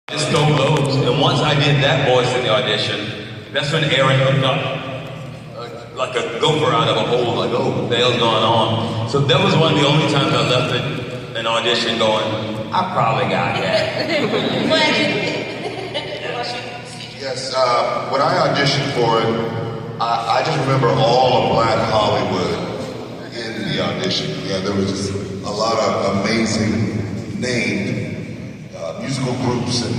Just stole those, and once I did that voice in the audition, that's when Aaron hooked up like a gopher out of a hole, like, oh, what the hell's going on? So that was one of the only times I left an audition going, I probably got that. Yes, when I auditioned for it, I just remember all of Black Hollywood in the audition. Yeah, there was just a lot of amazing named musical groups and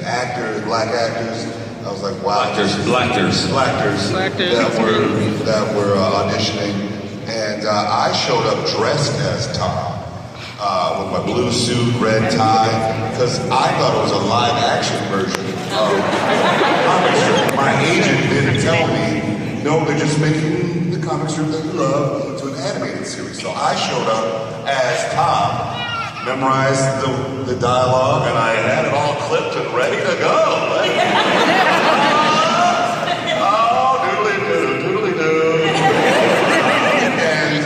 actors, black actors. I was like, wow. Blackers. That were auditioning. And I showed up dressed as Tom with my blue suit, red tie, because I thought it was a live action version of the comic strip. My agent didn't tell me, no, they're just making the comic strip that you love to an animated series. So I showed up as Tom, memorized the dialogue, and I had it all clipped and ready to go. Doodly-doo. And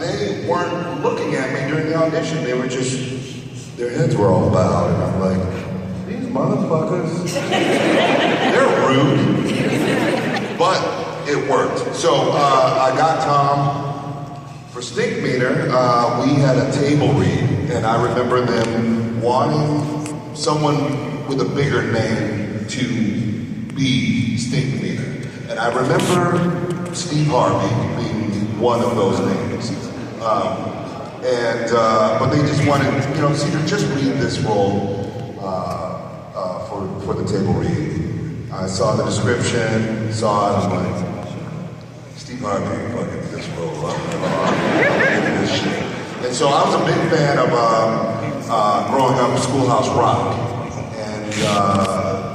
they weren't looking at me during the audition. They were just, their heads were all bowed, and I'm like, these motherfuckers, they're rude. But it worked. So I got Tom. For Stink Meter, we had a table read, and I remember them wanting someone with a bigger name to be Stink Meter. And I remember Steve Harvey being one of those names. But they just wanted, Cedar, just read this role for the table read. I saw the description, saw it, I'm like, Steve Harvey fucking this role up. This shit. And so I was a big fan of growing up Schoolhouse Rock. And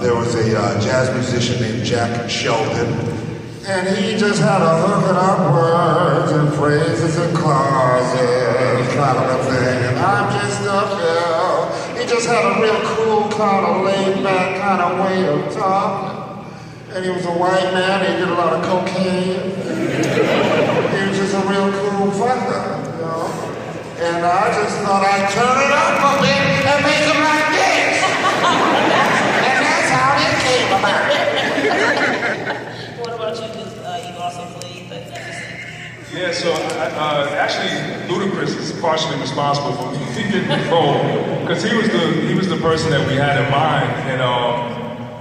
there was a jazz musician named Jack Sheldon. And he just had a hooking up words and phrases and clauses kind of a thing. And I'm just up there. He just had a real cool, kind of laid back kind of way of talking. And he was a white man, he did a lot of cocaine. He was just a real cool fucker, And I just thought I'd turn it up a bit and make him like this. And that's how it came about. What about you? You also played the Yeah, so actually, Ludacris is partially responsible for me getting the role because he was the person that we had in mind, and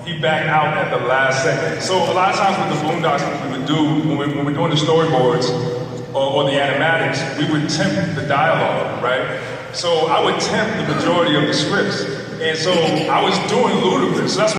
he backed out at the last second. So a lot of times with the Boondocks, what we would do when we're doing the storyboards or the animatics, we would temp the dialogue, right? So I would temp the majority of the scripts, and so I was doing Ludacris. So that's